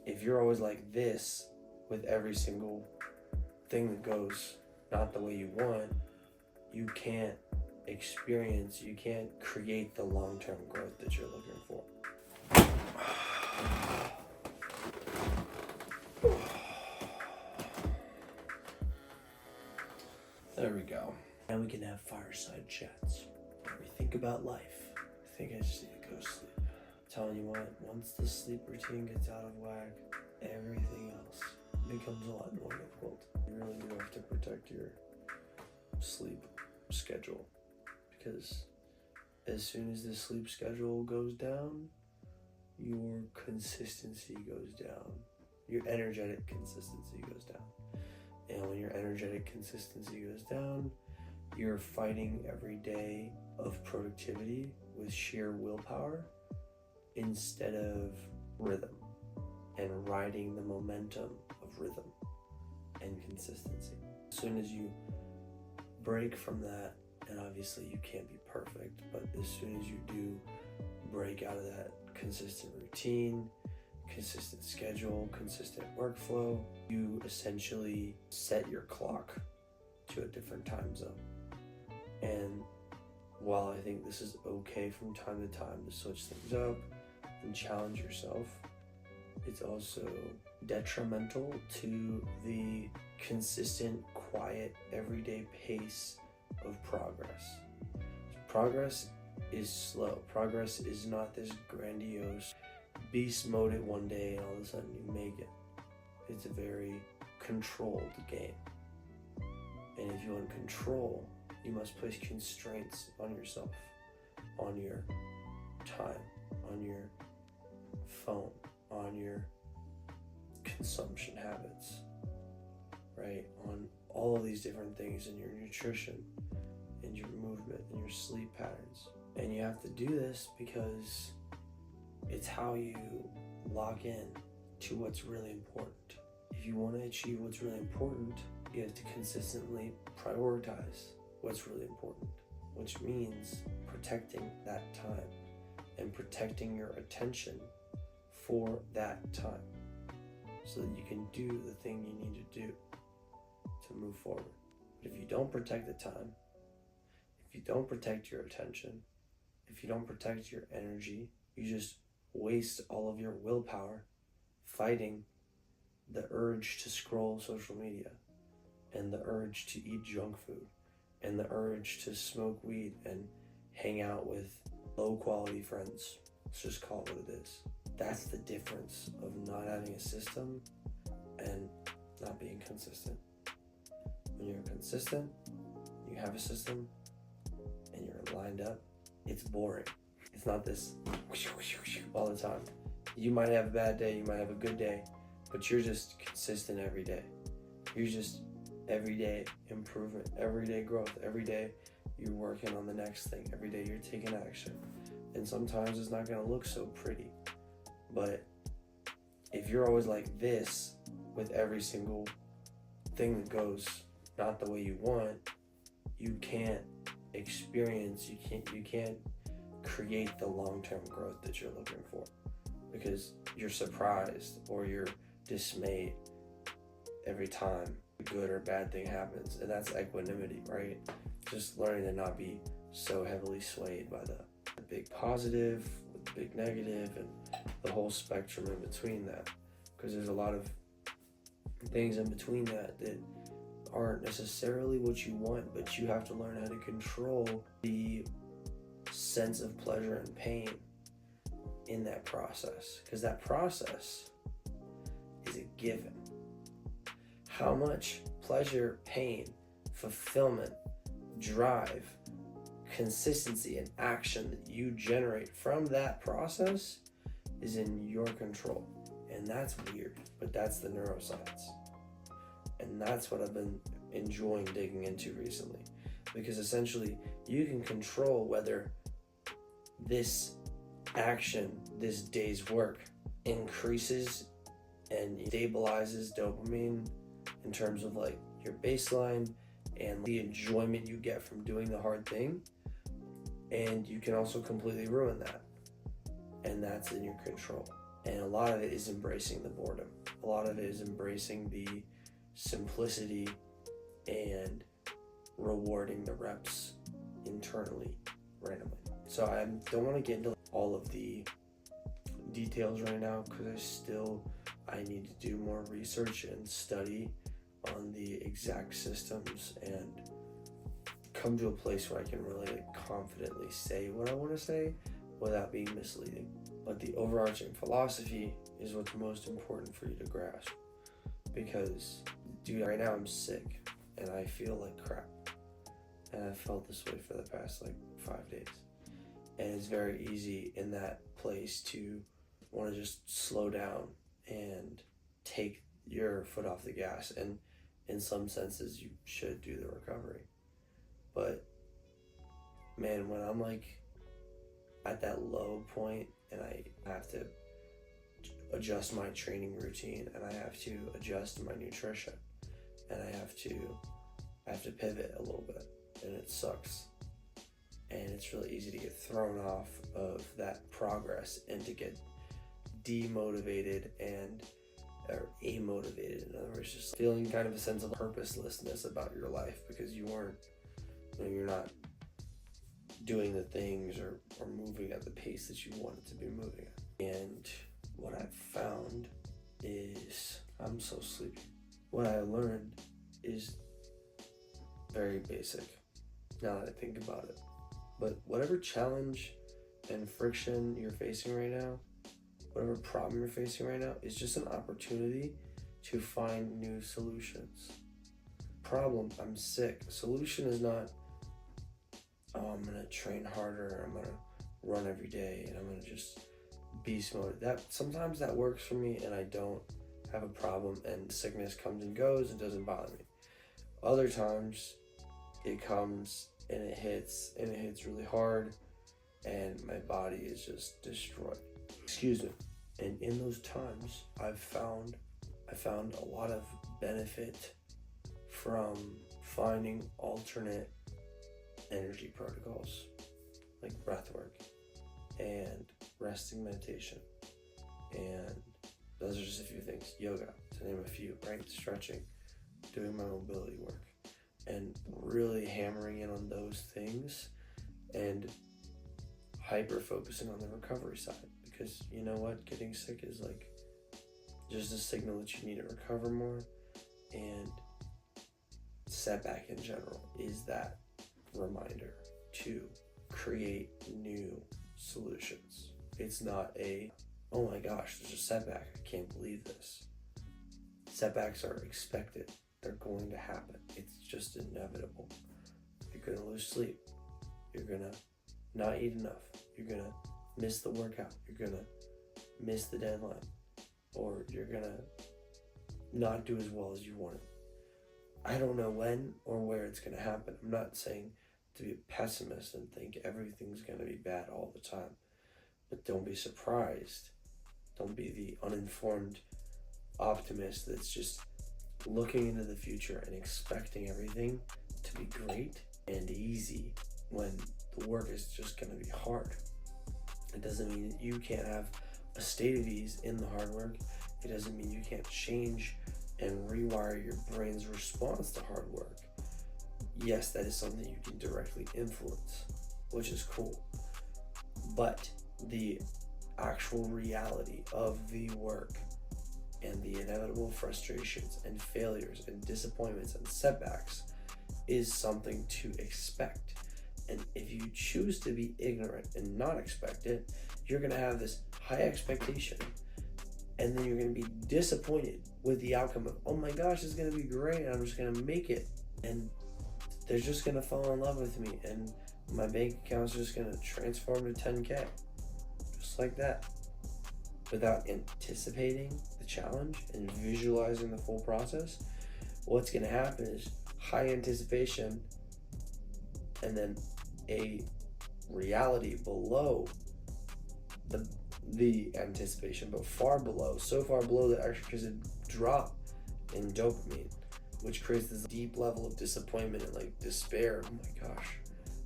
if you're always like this with every single thing that goes not the way you want, you can't experience, you can't create the long-term growth that you're looking for. There we go. Now we can have fireside chats. We think about life. I think I just need to go sleep. I'm telling you what, once the sleep routine gets out of whack, everything else becomes a lot more difficult. You really do have to protect your sleep schedule, because as soon as the sleep schedule goes down, your consistency goes down. Your energetic consistency goes down. And when your energetic consistency goes down, you're fighting every day of productivity with sheer willpower instead of rhythm, and riding the momentum of rhythm and consistency. As soon as you break from that, and obviously you can't be perfect, but as soon as you do break out of that consistent routine, consistent schedule, consistent workflow, you essentially set your clock to a different time zone. And while I think this is okay from time to time to switch things up and challenge yourself, it's also detrimental to the consistent, quiet, everyday pace of progress. Progress is slow. Progress is not this grandiose beast mode it one day and all of a sudden you make it. It's a very controlled game. And if you want control, you must place constraints on yourself, on your time, on your phone, on your consumption habits, right? On all of these different things, in your nutrition, in your movement, in your sleep patterns. And you have to do this because it's how you lock in to what's really important. If you want to achieve what's really important, you have to consistently prioritize what's really important, which means protecting that time and protecting your attention for that time so that you can do the thing you need to do to move forward. But if you don't protect the time, if you don't protect your attention, if you don't protect your energy, you just waste all of your willpower fighting the urge to scroll social media, and the urge to eat junk food, and the urge to smoke weed and hang out with low quality friends. Let's just call it what it is. That's the difference of not having a system and not being consistent. When you're consistent, you have a system, and you're lined up, it's boring. It's not this all the time. You might have a bad day, you might have a good day, but you're just consistent every day. You're just everyday improvement, everyday growth. Every day you're working on the next thing. Every day you're taking action. And sometimes it's not gonna look so pretty, but if you're always like this with every single thing that goes not the way you want, you can't experience, you can't create the long-term growth that you're looking for, because you're surprised or you're dismayed every time a good or bad thing happens. And that's equanimity, right? Just learning to not be so heavily swayed by the big positive with the big negative and the whole spectrum in between that, because there's a lot of things in between that aren't necessarily what you want, but you have to learn how to control the sense of pleasure and pain in that process, because that process is a given. How much pleasure, pain, fulfillment, drive, consistency, and action that you generate from that process is in your control. And that's weird, but that's the neuroscience. And that's what I've been enjoying digging into recently, because essentially you can control whether this action, this day's work, increases and stabilizes dopamine in terms of like your baseline and the enjoyment you get from doing the hard thing, and you can also completely ruin that, and that's in your control. And a lot of it is embracing the boredom. A lot of it is embracing the simplicity and rewarding the reps internally, randomly. So I don't want to get into all of the details right now because I need to do more research and study on the exact systems and come to a place where I can really confidently say what I want to say without being misleading. But the overarching philosophy is what's most important for you to grasp. Because, dude, right now I'm sick and I feel like crap. And I've felt this way for the past 5 days. And it's very easy in that place to want to just slow down and take your foot off the gas. And in some senses, you should do the recovery. But, man, when I'm at that low point and I have to adjust my training routine and I have to adjust my nutrition and I have to pivot a little bit, and it sucks. And it's really easy to get thrown off of that progress and to get demotivated or amotivated. In other words, just feeling kind of a sense of purposelessness about your life because you're not doing the things or moving at the pace that you wanted to be moving at. And what I've found is I'm so sleepy. What I learned is very basic now that I think about it. But whatever challenge and friction you're facing right now, whatever problem you're facing right now, is just an opportunity to find new solutions. Problem, I'm sick. Solution is not, I'm gonna train harder, I'm gonna run every day, and I'm gonna just beast mode. Sometimes that works for me and I don't have a problem and sickness comes and goes and doesn't bother me. Other times it comes and it hits really hard and my body is just destroyed. Excuse me. And in those times I found a lot of benefit from finding alternate energy protocols like breath work and resting meditation, and those are just a few things. Yoga, to name a few, right? Stretching, doing my mobility work, and really hammering in on those things and hyper focusing on the recovery side, because you know what, getting sick is just a signal that you need to recover more, and setback in general is that reminder to create new solutions. It's not oh my gosh, there's a setback, I can't believe this. Setbacks are expected. They're going to happen. It's just inevitable. You're going to lose sleep. You're going to not eat enough. You're going to miss the workout. You're going to miss the deadline. Or you're going to not do as well as you wanted. I don't know when or where it's going to happen. I'm not saying to be a pessimist and think everything's going to be bad all the time. But don't be surprised. Don't be the uninformed optimist that's just looking into the future and expecting everything to be great and easy when the work is just going to be hard. It doesn't mean that you can't have a state of ease in the hard work. It doesn't mean you can't change and rewire your brain's response to hard work. Yes, that is something you can directly influence, which is cool. But the actual reality of the work and the inevitable frustrations and failures and disappointments and setbacks is something to expect. And if you choose to be ignorant and not expect it, you're going to have this high expectation, and then you're going to be disappointed with the outcome of, oh my gosh, it's going to be great, I'm just going to make it, and they're just going to fall in love with me, and my bank account's just going to transform to 10K, just like that, without anticipating the challenge and visualizing the full process. What's going to happen is high anticipation and then a reality below the anticipation, but far below, so far below that actually creates a drop in dopamine, which creates this deep level of disappointment and despair. Oh my gosh,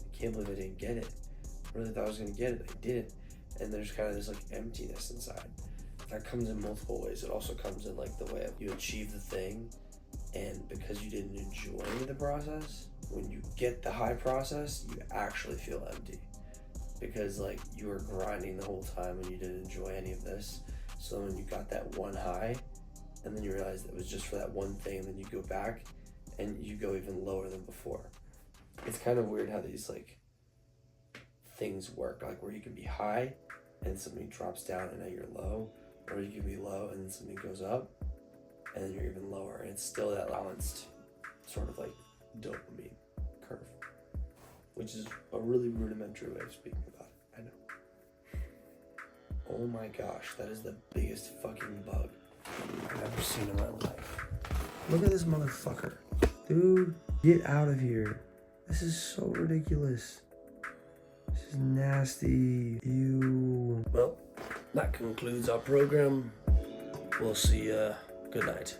I can't believe I didn't get it. I really thought I was going to get it, I didn't. And there's kind of this emptiness inside. that comes in multiple ways. It also comes in like the way of you achieve the thing, and because you didn't enjoy the process, when you get the high process, you actually feel empty. Because like you were grinding the whole time and you didn't enjoy any of this. So when you got that one high, and then you realize it was just for that one thing, and then you go back and you go even lower than before. It's kind of weird how these like things work, like where you can be high and something drops down and now you're low, or you can be low and then something goes up and then you're even lower, and it's still that balanced sort of like dopamine curve, which is a really rudimentary way of speaking about it. I know. Oh my gosh, that is the biggest fucking bug I've ever seen in my life. Look at this motherfucker. Dude, get out of here. This is so ridiculous. This is nasty. Ew. Well, that concludes our program. We'll see ya. Good night.